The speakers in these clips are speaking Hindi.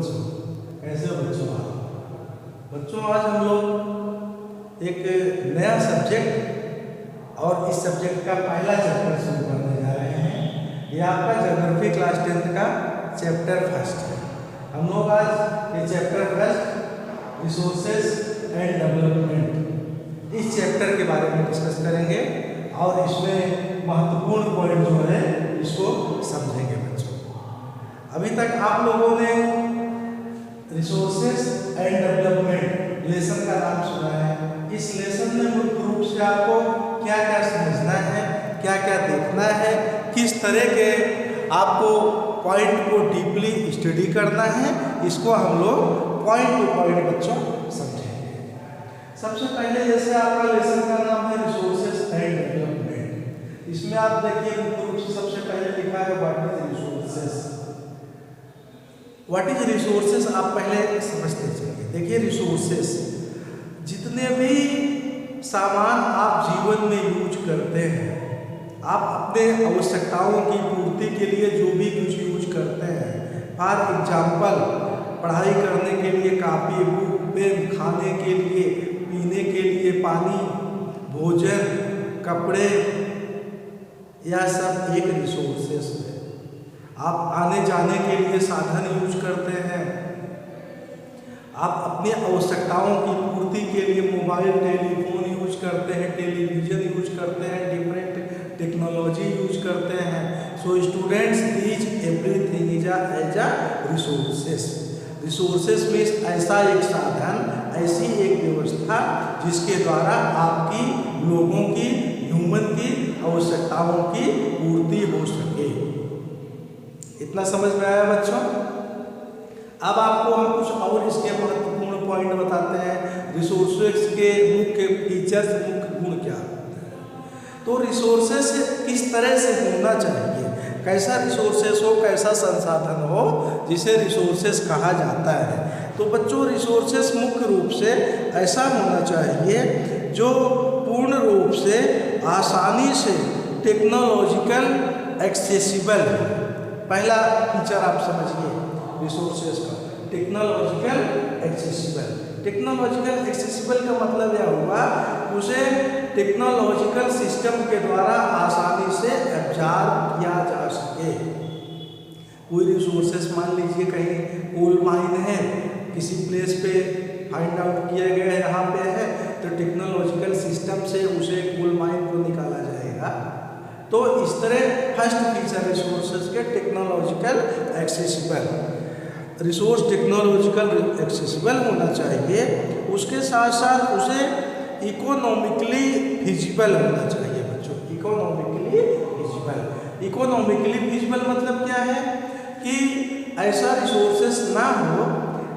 बच्चों, कैसे हो बच्चों आप? बच्चों आज हम लोग एक नया सब्जेक्ट और इस सब्जेक्ट का पहला चैप्टर शुरू करने जा रहे हैं। ये आपका ज्योग्राफी क्लास 10th का चैप्टर फर्स्ट है। हम लोग आज ये chapter first resources and development इस चैप्टर के बारे में डिस्कस करेंगे और इसमें महत्वपूर्ण पॉइंट जो है इसको समझेंगे बच्चों। अभी तक आप लोगों ने रिसोर्सेज एंड डेवलपमेंट लेसन का नाम सुना है। इस लेसन में मुख्य रूप से आपको क्या क्या समझना है, क्या क्या देखना है, किस तरह के आपको पॉइंट को डीपली स्टडी करना है, इसको हम लोग पॉइंट टू पॉइंट बच्चों समझेंगे। सबसे पहले जैसे आपका लेसन का नाम है रिसोर्सेज एंड डेवलपमेंट, इसमें आप देखिए मुख्य रूप से सबसे पहले लिखा है what is resources. What is resources आप पहले समझते चलिए। देखिए रिसोर्सेज जितने भी सामान आप जीवन में यूज करते हैं, आप अपने आवश्यकताओं की पूर्ति के लिए जो भी कुछ यूज करते हैं, फॉर एग्जाम्पल पढ़ाई करने के लिए कापी, बुक, पेन, खाने के लिए, पीने के लिए पानी, भोजन, कपड़े, यह सब एक रिसोर्सेज है। आप आने जाने के लिए साधन यूज करते हैं, आप अपनी आवश्यकताओं की पूर्ति के लिए मोबाइल टेलीफोन यूज करते हैं, टेलीविज़न यूज करते हैं, डिफरेंट टेक्नोलॉजी यूज करते हैं। So students these everything is as a resources. Resources means ऐसा एक साधन, ऐसी एक व्यवस्था जिसके द्वारा आपकी लोगों की, ह्यूमन की आवश्यकताओं की पूर्ति हो सके। इतना समझ में आया बच्चों? अब आपको हम कुछ और इसके महत्वपूर्ण पॉइंट बताते हैं। रिसोर्सेज के मुख्य फीचर्स, मुख्य गुण क्या होते हैं। तो रिसोर्सेज किस तरह से होना चाहिए, कैसा रिसोर्सेज हो, कैसा संसाधन हो जिसे रिसोर्सेज कहा जाता है। तो बच्चों रिसोर्सेज मुख्य रूप से ऐसा होना चाहिए जो पूर्ण रूप से आसानी से टेक्नोलॉजिकल एक्सेसिबल है। पहला फीचर आप समझिए रिसोर्सेज का, टेक्नोलॉजिकल एक्सेसिबल। टेक्नोलॉजिकल एक्सेसिबल का मतलब यह हुआ उसे टेक्नोलॉजिकल सिस्टम के द्वारा आसानी से एब्जॉर्ब किया जा सके। कोई रिसोर्सेज मान लीजिए कहीं कोल माइन है, किसी प्लेस पे फाइंड आउट किया गया है, यहाँ पे है, तो टेक्नोलॉजिकल सिस्टम से उसे कोल माइन को निकाला जाएगा। तो इस तरह फर्स्ट फीचर रिसोर्सेज के technological accessible, resource technological accessible होना चाहिए। उसके साथ साथ उसे इकोनॉमिकली फिजिबल होना चाहिए बच्चों। इकोनॉमिकली फिजिबल, इकोनॉमिकली फिजिबल मतलब क्या है कि ऐसा रिसोर्सेज ना हो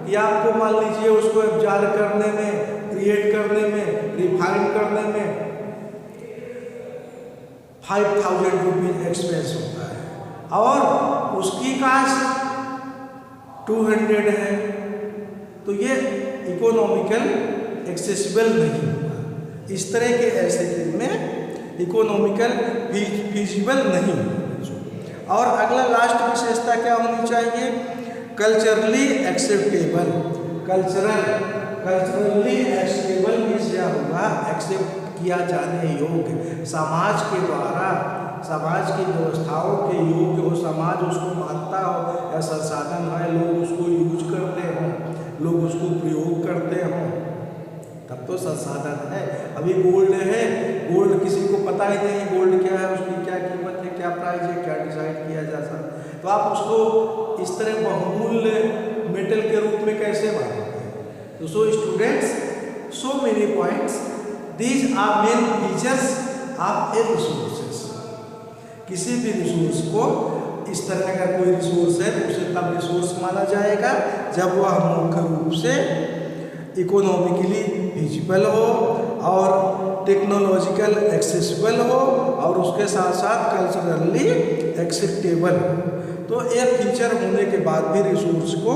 कि आपको मान लीजिए उसको एब्जॉर्ब करने में, क्रिएट करने में, रिफाइन करने में 5000 रुपीज एक्सपेंस होता है और उसकी कास्ट 200 है, तो ये इकोनॉमिकल एक्सेसिबल नहीं होगा। इस तरह के ऐसे में इकोनॉमिकल फिजिबल नहीं होगा। और अगला लास्ट विशेषता क्या होनी चाहिए, culturally acceptable. Culturally acceptable means क्या होगा, एक्सेप्ट किया जाने योग्य, समाज के द्वारा, समाज की व्यवस्थाओं के योग्य हो, समाज उसको मानता हो, या संसाधन है, लोग उसको यूज करते हों, लोग उसको प्रयोग करते हों, तब तो संसाधन है। अभी गोल्ड है, गोल्ड किसी को पता ही नहीं गोल्ड क्या है, उसकी क्या कीमत है, क्या प्राइस है, क्या डिसाइड किया जा सकता है, तो आप उसको इस तरह बहुमूल्य मेटल के रूप में कैसे मानोगे। तो so students, so many points, these are main features of a resources. किसी भी रिसोर्स को, इस तरह का कोई रिसोर्स है उसे तब रिसोर्स माना जाएगा जब वह मुख्य रूप से इकोनॉमिकली फिजिबल हो और टेक्नोलॉजिकल एक्सेसिबल हो और उसके साथ साथ कल्चरली एक्सेप्टेबल हो। तो एक फीचर होने के बाद भी रिसोर्स को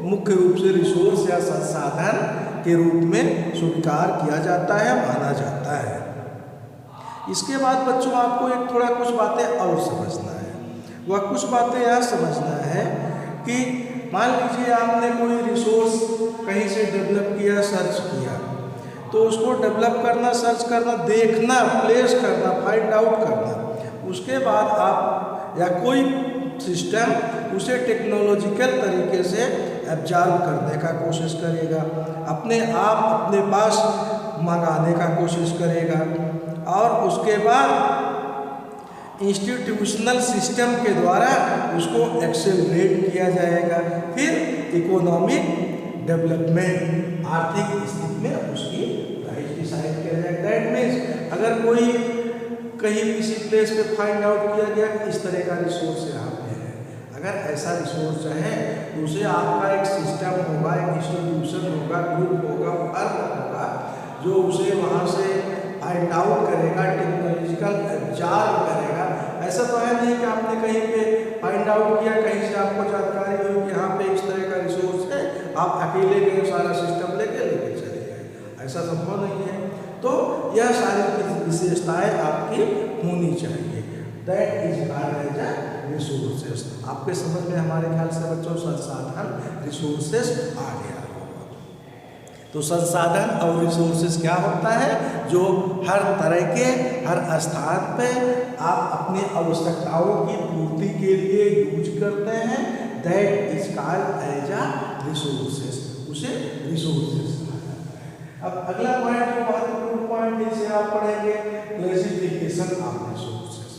मुख्य रूप से रिसोर्स या संसाधन के रूप में स्वीकार किया जाता है, माना जाता है। इसके बाद बच्चों आपको एक थोड़ा कुछ बातें और समझना है। वह कुछ बातें यह समझना है कि मान लीजिए आपने कोई रिसोर्स कहीं से डेवलप किया, सर्च किया, तो उसको डेवलप करना, सर्च करना, देखना, प्लेस करना, फाइंड आउट करना, उसके बाद आप या कोई सिस्टम उसे टेक्नोलॉजिकल तरीके से एब्जॉर्ब करने का कोशिश करेगा, अपने आप अपने पास मंगाने का कोशिश करेगा, और उसके बाद इंस्टीट्यूशनल सिस्टम के द्वारा उसको एक्सेलरेट किया जाएगा, फिर इकोनॉमिक डेवलपमेंट, आर्थिक स्थिति में उसकी प्राइस डिसाइड किया जाएगा। दैट मीन्स अगर कोई कहीं किसी प्लेस पे फाइंड आउट किया गया कि इस तरह का रिसोर्स यहाँ पे है, अगर ऐसा रिसोर्स है तो उसे आपका एक सिस्टम होगा, एक इंस्टीट्यूशन होगा, ग्रुप होगा, फर्म होगा, जो उसे वहाँ से फाइंड आउट करेगा, टेक्नोलॉजिकल एब्जॉर्ब करेगा। ऐसा तो है नहीं कि आपने कहीं पे फाइंड आउट किया, कहीं से आपको जानकारी हुई कि यहाँ पे इस तरह का रिसोर्स है, आप अकेले गए सारा सिस्टम लेके चले गए, ऐसा संभव नहीं है। तो यह सारी विशेषताएं आपकी होनी चाहिए। That is called as resources. आपके समझ में हमारे ख्याल से बच्चों संसाधन रिसोर्सेस आ गया। तो संसाधन और रिसोर्सेस क्या होता है? जो हर तरह के हर स्थान पे आप अपनी आवश्यकताओं की पूर्ति के लिए यूज करते हैं, that is called as resources, उसे रिसोर्सेस कहा जाता है। अब अगला पॉइंट जो महत्वपूर्ण पॉइंट इसे आप पढ़ेंगे, क्लासिफिकेशन ऑफ रिसोर्सेस।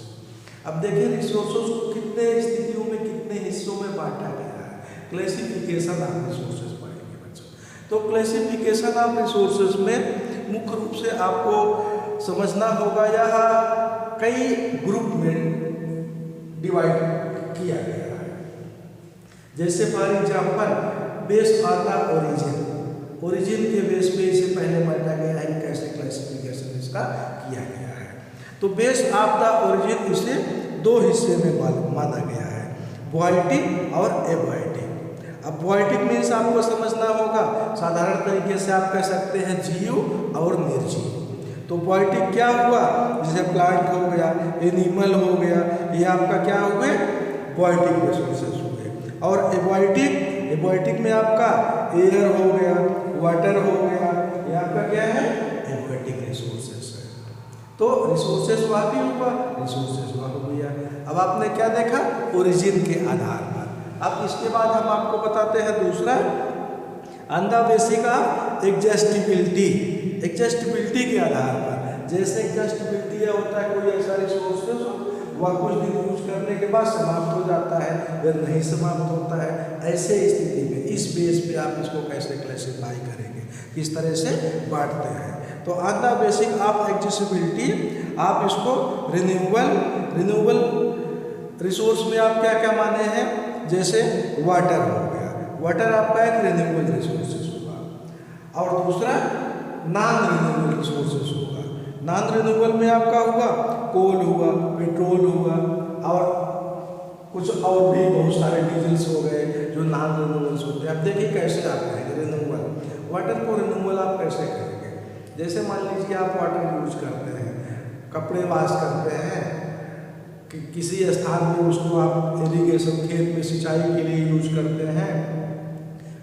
अब देखिए रिसोर्सेस को कितने स्थितियों में, कितने हिस्सों में बांटा गया है। क्लासिफिकेशन ऑफ रिसोर्सेस पढ़ेंगे बच्चों। तो क्लासिफिकेशन ऑफ रिसोर्सेस में मुख्य रूप से आपको समझना होगा, यह कई ग्रुप में डिवाइड किया गया है। जैसे for example based on the origin, origin के बेस पे इसे पहले बांटा गया है, कैसे क्लासिफिकेशन इसका किया गया है। तो बेस्ड ऑफ द ओरिजिन इसे दो हिस्से में माना गया है, वॉयटिक और एबॉयटिक। अब वॉयटिक मीन्स आपको समझना होगा, साधारण तरीके से आप कह सकते हैं जीव और निर्जीव। तो वॉयटिक क्या हुआ? जैसे प्लांट हो गया, एनिमल हो गया, ये आपका क्या हो गए? वॉयटिक रिसोर्सेज हो गए। और एबॉयटिक में आपका एयर हो गया, वाटर हो गया, ये आपका क्या है? एबॉयटिक रिसोर्सेज है। तो रिसोर्सेज वहाँ भी हुआ, रिसोर्सेज वहाँ हो गया। अब आपने क्या देखा? ओरिजिन के आधार पर। अब इसके बाद हम आपको बताते हैं दूसरा, on the basis of exhaustibility, exhaustibility के आधार पर। जैसे एग्जॉस्टिबिलिटी होता है, कोई ऐसा रिसोर्सेज वह कुछ दिन यूज करने के बाद समाप्त हो जाता है, फिर नहीं समाप्त होता है, ऐसे स्थिति में इस बेस पे आप इसको कैसे क्लासिफाई करेंगे, किस तरह से बांटते हैं। तो on the basis of exhaustibility आप इसको रिन्यूएबल रिसोर्स में आप क्या क्या माने हैं? जैसे वाटर हो गया, वाटर आपका एक रिन्यूएबल रिसोर्सेज होगा। और दूसरा नॉन रिन्यूएबल रिसोर्सेज होगा। नॉन रिन्यूएबल में आपका हुआ कोल हुआ, पेट्रोल हुआ, और कुछ और भी बहुत सारे डीजल्स हो गए जो नॉन रिन्यूएबल्स होते हैं। अब देखिए कैसे आप करेंगे रिन्यूएबल, वाटर को रिन्यूएबल आप कैसे करेंगे? जैसे मान लीजिए आप वाटर यूज करते हैं, कपड़े वॉश करते हैं, किसी स्थान पे उसको आप इरिगेशन, खेत में सिंचाई के लिए यूज करते हैं,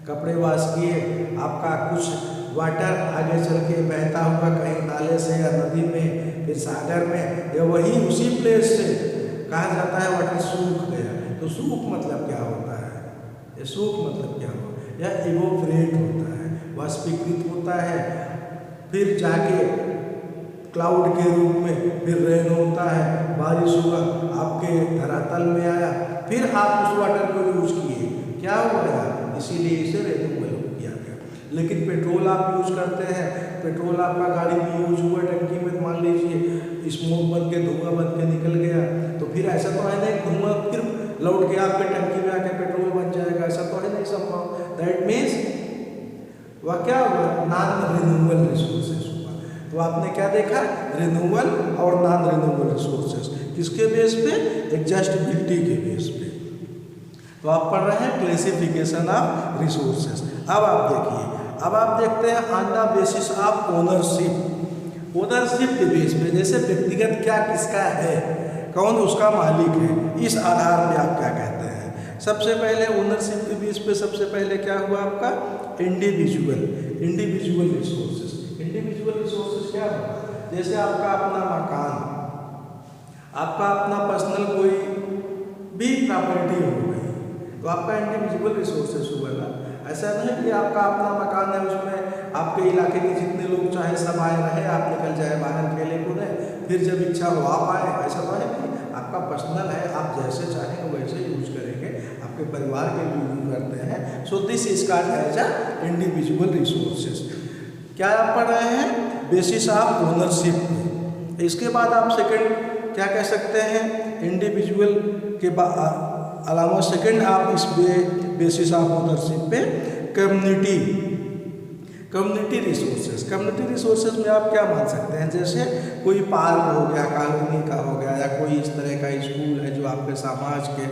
कपड़े वॉश किए, आपका कुछ वाटर आगे चल के बहता हुआ कहीं नाले से या नदी में, फिर सागर में, या वही उसी प्लेस से कहा जाता है वाटर सूख गया। तो सूख मतलब क्या होता है? ये सूख मतलब क्या हो? या इवोपरेट होता है, वाष्पीकृत होता है, फिर जाके क्लाउड के रूप में फिर रेन होता है, बारिश हुआ, आपके धरातल में आया, फिर आप उस वाटर को यूज किए, क्या हुआ? इसीलिए इसे रिन्यूएबल किया गया। लेकिन पेट्रोल आप यूज करते हैं, पेट्रोल आपका गाड़ी में यूज हुआ, टंकी में मान लीजिए स्मोक बन के, धुआं बन के निकल गया, तो फिर ऐसा तो है नहीं धुआं फिर लौट के आपके टंकी में आके पेट्रोल बन जाएगा, ऐसा तो है नहीं संभव। दैट मीन्स वह क्या हुआ? नॉन रिन्यूएबल रिसोर्सेज हुआ। तो आपने क्या देखा? रिन्यूएबल और नॉन रिन्यूएबल रिसोर्सेज, किसके बेस पे? एग्जॉस्टिबिलिटी के बेस पे। तो आप पढ़ रहे हैं क्लासिफिकेशन ऑफ रिसोर्सेज। अब आप देखिए, अब आप देखते हैं on the basis of ownership, ownership के बेस पे, जैसे व्यक्तिगत क्या किसका है, कौन उसका मालिक है, इस आधार पे आप क्या कहते हैं? सबसे पहले ओनरशिप के बेस इस पे सबसे पहले क्या हुआ आपका इंडिविजुअल रिसोर्सेज। इंडिविजुअल रिसोर्सेज क्या हुआ, जैसे आपका अपना मकान, आपका अपना पर्सनल कोई भी प्रॉपर्टी हो गई, तो आपका इंडिविजुअल रिसोर्सेज हुआ ना। ऐसा नहीं कि आपका अपना मकान है, उसमें आपके इलाके के जितने लोग चाहे सब आए रहे, आप निकल जाए बाहर खेले कूदे, फिर जब इच्छा हो आप आए, ऐसा तो है नहीं। आपका पर्सनल है, आप जैसे चाहेंगे वैसे यूज करेंगे, आपके परिवार के लिए यूज करते हैं। So this is called as a individual resources. क्या आप पढ़ रहे हैं, बेसिस ऑफ ओनरशिप। इसके बाद आप सेकंड क्या कह सकते हैं, इंडिविजुअल के अलावा सेकंड आप इस बेसिस ऑफ ओनरशिप पे कम्युनिटी रिसोर्सेज में आप क्या मान सकते हैं, जैसे कोई पार्क हो गया, कॉलोनी का हो गया, या कोई इस तरह का स्कूल है जो आपके समाज के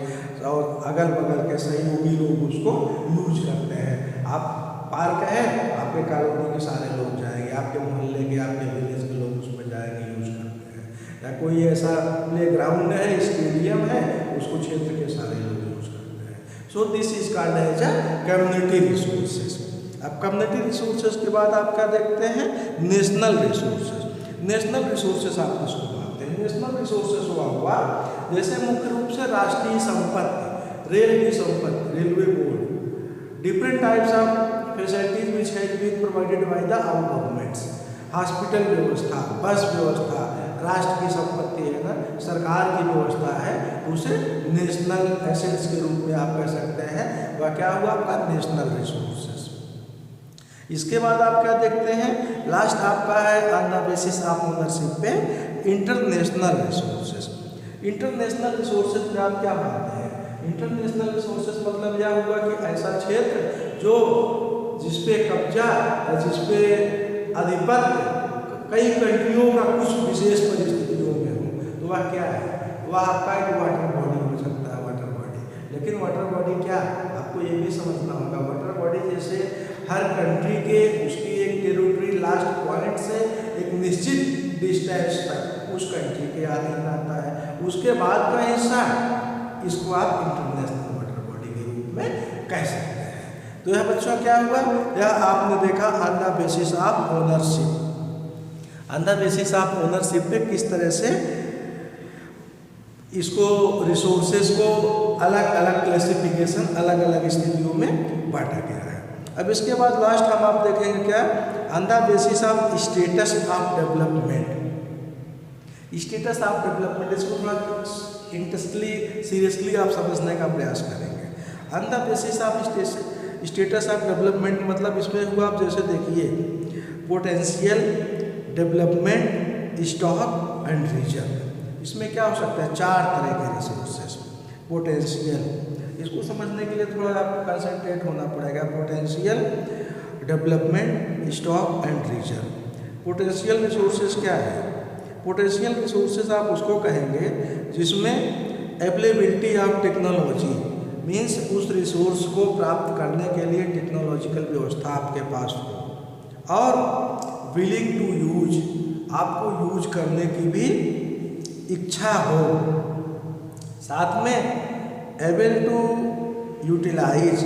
और अगल बगल के सहयोगी लोग उसको यूज करते हैं। आप पार्क है, आपके कॉलोनी के सारे लोग जाएंगे, आपके मोहल्ले के, आपके विलेज के लोग उसमें जाएंगे, यूज करते हैं। या कोई ऐसा प्ले ग्राउंड है, स्टेडियम है, उसको क्षेत्र के सारे लोग यूज करते हैं। So this is called as a community resources. अब कम्युनिटी रिसोर्सेज के बाद आप क्या देखते हैं, नेशनल रिसोर्सेज आप किसको मानते हैं। नेशनल रिसोर्सेज हुआ जैसे मुख्य रूप से राष्ट्रीय संपत्ति, रेल की संपत्ति, railway board, different types of facilities which has been provided by the our governments, hospital व्यवस्था, बस व्यवस्था, राष्ट्र की संपत्ति है ना, सरकार की व्यवस्था है, उसे नेशनल एसेट्स के रूप में आप कह सकते हैं। वह क्या हुआ आपका नेशनल रिसोर्सेज। इसके बाद आप क्या देखते हैं, लास्ट आपका है on the basis of ownership पे इंटरनेशनल रिसोर्सेज। इंटरनेशनल रिसोर्सेज में आप क्या मानते हैं, इंटरनेशनल रिसोर्सेज मतलब यह हुआ कि ऐसा क्षेत्र जो जिसपे कब्जा या जिसपे आधिपत्य कई कंट्रियों का कुछ विशेष परिस्थितियों में हो, तो वह क्या है, वह आपका एक वाटर बॉडी हो सकता है, वाटर बॉडी। लेकिन वाटर बॉडी क्या, आपको ये भी समझना होगा, वाटर बॉडी जैसे हर कंट्री के उसकी एक टेरिटरी लास्ट पॉइंट से एक निश्चित डिस्टेंस तक उस कंट्री के अधीन आता है, उसके बाद का हिस्सा इसको आप इंटरनेशनल वाटर बॉडी के रूप में कह सकते हैं। तो यह बच्चों क्या हुआ, यह आपने देखा on the basis of ownership. On the basis of ownership पे किस तरह से इसको रिसोर्सेज को अलग अलग क्लासिफिकेशन, अलग अलग स्थितियों में बांटा गया है। अब इसके बाद लास्ट हम आप देखेंगे क्या, on the basis of status of development. Status of development, इसको थोड़ा इंटरेस्टली सीरियसली आप समझने का प्रयास करेंगे। On the basis of status of development मतलब इसमें हुआ, आप जैसे देखिए potential, development, stock and reserve. इसमें क्या हो सकता है, चार तरह के रिसोर्सेस। पोटेंशियल, इसको समझने के लिए थोड़ा आपको कंसंट्रेट होना पड़ेगा। Potential, development, stock and reserve. Potential resources क्या है, पोटेंशियल रिसोर्सेज आप उसको कहेंगे जिसमें अवेलेबिलिटी ऑफ टेक्नोलॉजी मीन्स उस रिसोर्स को प्राप्त करने के लिए टेक्नोलॉजिकल व्यवस्था आपके पास हो, और विलिंग टू यूज, आपको यूज करने की भी इच्छा हो, साथ में एबल टू यूटिलाइज,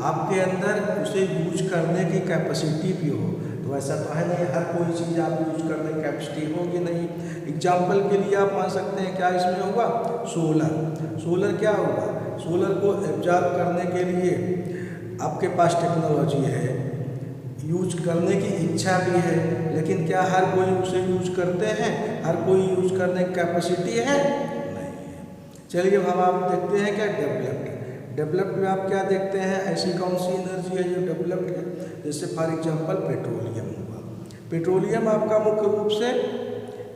आपके अंदर उसे यूज करने की कैपेसिटी भी हो। तो ऐसा तो है नहीं हर कोई चीज़ आप यूज करने की कैपेसिटी होगी नहीं। एग्जाम्पल के लिए आप मान सकते हैं क्या इसमें होगा, सोलर क्या होगा, सोलर को एब्जॉर्ब करने के लिए आपके पास टेक्नोलॉजी है, यूज करने की इच्छा भी है, लेकिन क्या हर कोई उसे यूज करते हैं, हर कोई यूज करने की कैपेसिटी है, नहीं है। चलिए अब आप देखते हैं क्या डेवलप्ड में आप क्या देखते हैं, ऐसी कौन सी एनर्जी है जो डेवलप्ड है, जैसे फॉर एग्जांपल पेट्रोलियम हुआ। पेट्रोलियम आपका मुख्य रूप से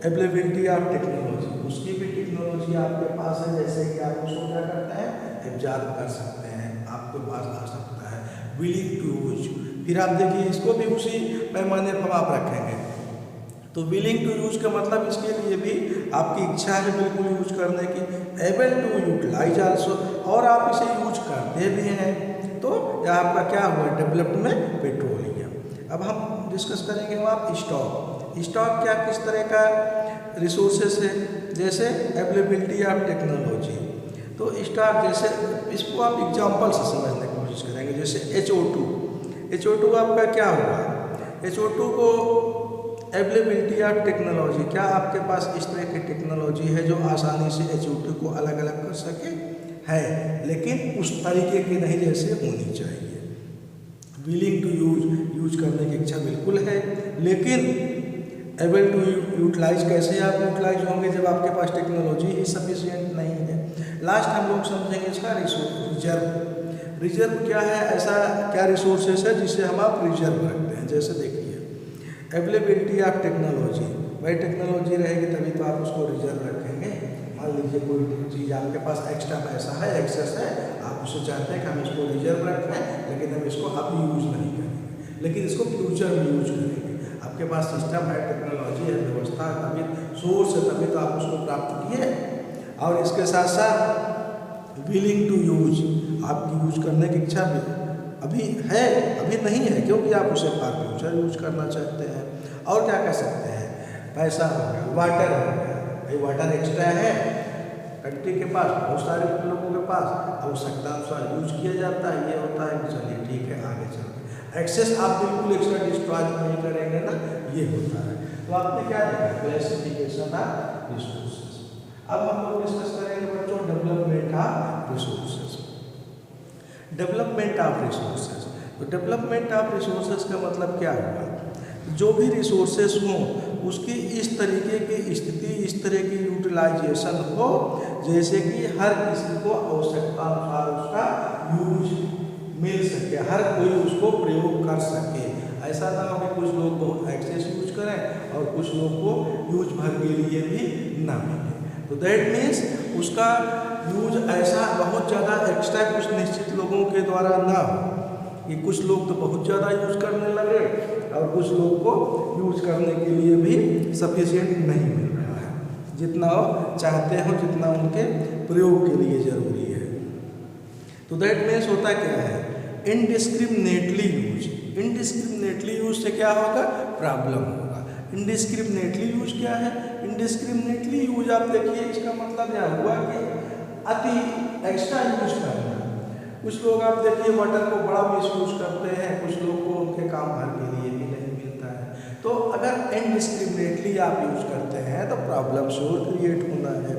अवेलेबिलिटी ऑफ टेक्नोलॉजी, उसकी भी टेक्नोलॉजी आपके पास है, जैसे कि आप उसको क्या करते हैं, एब्जॉर्ब कर सकते हैं, आपके पास आ सकता है। विलिंग टू यूज, फिर आप देखिए इसको भी उसी पैमाने पर आप रखेंगे, तो विलिंग टू यूज का मतलब इसके लिए भी आपकी इच्छा है बिल्कुल यूज करने की। एबल टू यूटिलाइज आल्सो, और आप इसे यूज करते भी हैं, तो यह आपका क्या हुआ, डेवलप्ड में पेट्रोलियम। अब हम डिस्कस करेंगे आप स्टॉक क्या किस तरह का रिसोर्सेस है, जैसे अवेलेबिलिटी ऑफ टेक्नोलॉजी। तो स्टॉक जैसे इसको आप एग्जाम्पल से समझने की कोशिश करेंगे, जैसे HO2, HO2 आपका क्या होगा, HO2 को अवेलेबिलिटी ऑफ टेक्नोलॉजी, क्या आपके पास इस तरह की टेक्नोलॉजी है जो आसानी से HO2 को अलग अलग कर सके, है, लेकिन उस तरीके की नहीं जैसे होनी चाहिए। विलिंग टू यूज करने की इच्छा बिल्कुल है, लेकिन एबल टू यूटिलाइज, कैसे आप यूटिलाइज होंगे जब आपके पास टेक्नोलॉजी ही सफिशिएंट नहीं है। लास्ट हम लोग समझेंगे इसका रिजर्व। रिजर्व क्या है, ऐसा क्या रिसोर्सेस है जिसे हम आप रिजर्व रखते हैं। जैसे देखिए अवेलेबिलिटी ऑफ टेक्नोलॉजी, भाई टेक्नोलॉजी रहेगी तभी तो आप उसको रिजर्व रखेंगे। मान लीजिए कोई चीज़ आपके पास एक्स्ट्रा पैसा है, एक्सेस है, आप उसे चाहते हैं कि हम इसको रिजर्व रखें, लेकिन हम इसको अभी यूज़ नहीं करेंगे, लेकिन इसको फ्यूचर में यूज करेंगे। आपके पास सिस्टम है, टेक्नोलॉजी है, व्यवस्था है, तभी सोर्स है, तभी तो आप उसको प्राप्त किए। और इसके साथ साथ विलिंग टू यूज, आपकी यूज करने की इच्छा भी अभी है, अभी नहीं है, क्योंकि आप उसे फॉर फ्यूचर यूज करना चाहते हैं। और क्या कह सकते हैं, पैसा हो गया, वाटर हो गया, भाई वाटर एक्स्ट्रा है कंट्री के पास, बहुत सारे लोगों के पास, आवश्यकता अनुसार यूज किया जाता है, ये होता है, चलिए ठीक है आगे चलते। एक्सेस आप बिल्कुल एक्स्ट्रा डिस्ट्रॉय नहीं करेंगे ना, ये होता है। तो आपने क्या देखा, क्लासिफिकेशन ऑफ रिसोर्सेज। अब हम लोग डिस्कस करेंगे बच्चों development of resources. Development of resources, तो डेवलपमेंट ऑफ रिसोर्सेज का मतलब क्या होगा, जो भी रिसोर्सेज हों उसकी इस तरीके की स्थिति, इस तरह की यूटिलाइजेशन हो जैसे कि हर किसी को आवश्यकता अनुसार उसका यूज मिल सके, हर कोई उसको प्रयोग कर सके। ऐसा ना हो कि कुछ लोग बहुत एक्सेस यूज करें और कुछ लोग को यूज भर के लिए भी ना मिले। तो दैट मीन्स उसका यूज ऐसा बहुत ज़्यादा एक्स्ट्रा कुछ निश्चित लोगों के द्वारा ना हो कि कुछ लोग तो बहुत ज़्यादा यूज करने लगे और कुछ लोग को यूज करने के लिए भी सफिशिएंट नहीं मिल रहा है, जितना वो चाहते हो, जितना उनके प्रयोग के लिए ज़रूरी है। तो दैट मीन्स होता क्या है, इनडिस्क्रिमिनेटली यूज। इनडिस्क्रिमिनेटली यूज से क्या होगा, प्रॉब्लम होगा। इनडिस्क्रिमिनेटली यूज क्या है, इनडिस्क्रिमिनेटली यूज आप देखिए इसका मतलब क्या हुआ कि अति एक्स्ट्रा यूज करना। कुछ लोग आप देखिए वाटर को बड़ा मिसयूज करते हैं, कुछ लोग को उनके काम भर के लिए भी नहीं मिलता है। तो अगर इनडिस्क्रिमिनेटली आप यूज करते हैं तो प्रॉब्लम जरूर क्रिएट होना है।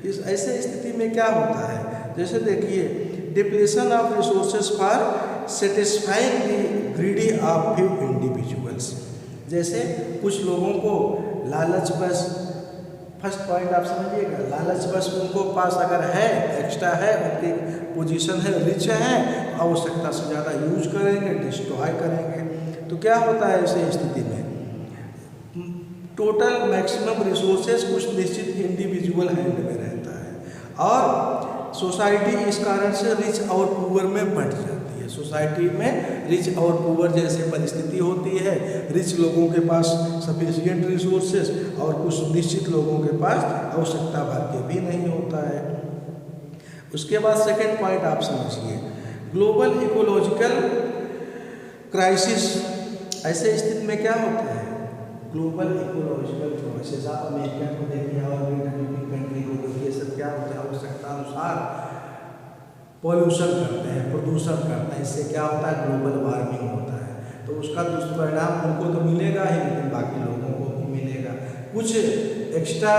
इस ऐसे स्थिति में क्या होता है, जैसे देखिए depletion of resources for satisfying the greedy of few individuals. जैसे कुछ लोगों को लालच बस, फर्स्ट पॉइंट आप समझिएगा, लालच बस उनको पास अगर है, एक्स्ट्रा है, उनकी पोजीशन है, रिच है, आवश्यकता से ज़्यादा यूज करेंगे, डिस्ट्रॉय करेंगे। तो क्या होता है ऐसे स्थिति में, टोटल मैक्सिमम रिसोर्सेज कुछ निश्चित इंडिविजुअल हैंड में रहता है और सोसाइटी इस कारण से रिच और पुअर में बढ़ जाती है। सोसाइटी में रिच और पुअर जैसे परिस्थिति होती है, रिच लोगों के पास सफिशिएंट रिसोर्सेज और कुछ निश्चित लोगों के पास आवश्यकता भर के भी नहीं होता है। उसके बाद सेकेंड पॉइंट आप समझिए, ग्लोबल इकोलॉजिकल क्राइसिस। ऐसे स्थिति में क्या होता है, ग्लोबल इकोलॉजिकल क्राइसिस। आप अमेरिका को देखिए और डेवलपिंग कंट्री को देखिए, सब क्या होता है, आवश्यकता अनुसार पॉल्यूशन करते हैं, प्रदूषण करते हैं। इससे क्या होता है, ग्लोबल वार्मिंग होता है। तो उसका दुष्परिणाम उनको तो मिलेगा ही, लेकिन बाकी लोगों को भी मिलेगा। कुछ एक्स्ट्रा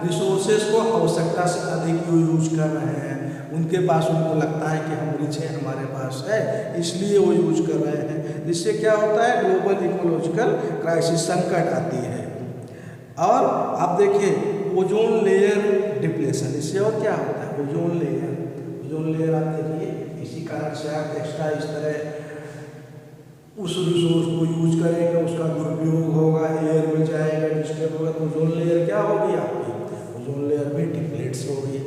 रिसोर्सेज को आवश्यकता से अधिक यूज कर रहे हैं, उनके पास, उनको लगता है कि हम रिच हैं, हमारे पास है, इसलिए वो यूज कर रहे हैं। जिससे क्या होता है, ग्लोबल इकोलॉजिकल क्राइसिस, संकट आती है। और आप देखिए ओजोन लेयर डिप्लेशन, इससे और क्या होता है, ओजोन लेयर आप देखिए, इसी कारण से आप एक्स्ट्रा इस तरह उस रिसोर्स को यूज करेंगे, उसका दुरुपयोग होगा, एयर में जाएगा, डिस्टर्ब होगा, तो ओजोन लेयर क्या होगी आपकी, ओजोन लेयर भी डिप्लेट्स होगी,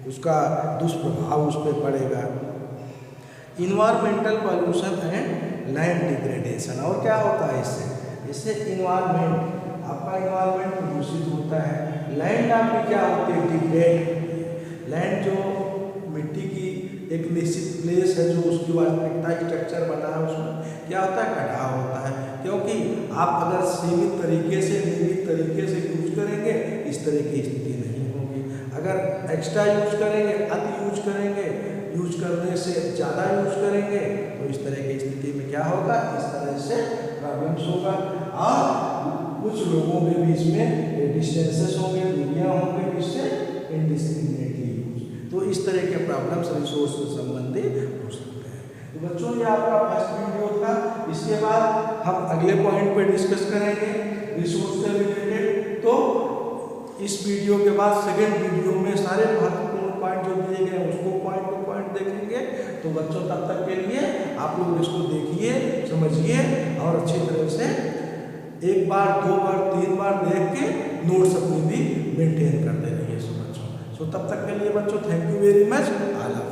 उसका दुष्प्रभाव उस पर पड़ेगा। Environmental pollution and land degradation. और क्या होता है इससे इन्वायरमेंट, आपका इन्वायरमेंट प्रदूषित होता है। लैंड आपकी क्या होती है, डिग्रेड। लैंड जो मिट्टी की एक निश्चित प्लेस है, जो उसकी वास्तविकता स्ट्रक्चर बना है, उसमें क्या होता है, कटाव होता है। क्योंकि आप अगर सीमित तरीके से, नियमित तरीके से यूज करेंगे, इस तरह की स्थिति नहीं होगी। अगर एक्स्ट्रा यूज करेंगे, अति यूज करेंगे, यूज करने से ज़्यादा यूज करेंगे तो इस तरह की स्थिति में क्या होगा, इस तरह से प्रॉब्लम्स होगा। और कुछ लोगों के बीच में डिस्टेंसेस होंगे, दूरियां होंगे, जिससे इंडिस्क्रिमिनेटली यूज, तो इस तरह के प्रॉब्लम्स रिसोर्स से संबंधित हो सकते हैं। तो बच्चों ये आपका फर्स्ट वीडियो था। इसके बाद हम अगले पॉइंट पे डिस्कस करेंगे रिसोर्स से रिलेटेड। तो इस वीडियो के बाद सेकेंड वीडियो में सारे महत्वपूर्ण पॉइंट जो दिए गए हैं उसको पॉइंट टू पॉइंट देखेंगे। तो बच्चों तब तक के लिए आप लोग इसको देखिए, समझिए और अच्छी तरह से एक बार, दो बार, तीन बार देख के नोट्स अपनी भी मेंटेन करते रहिए। सो बच्चों, तब तक के लिए बच्चों thank you very much. I love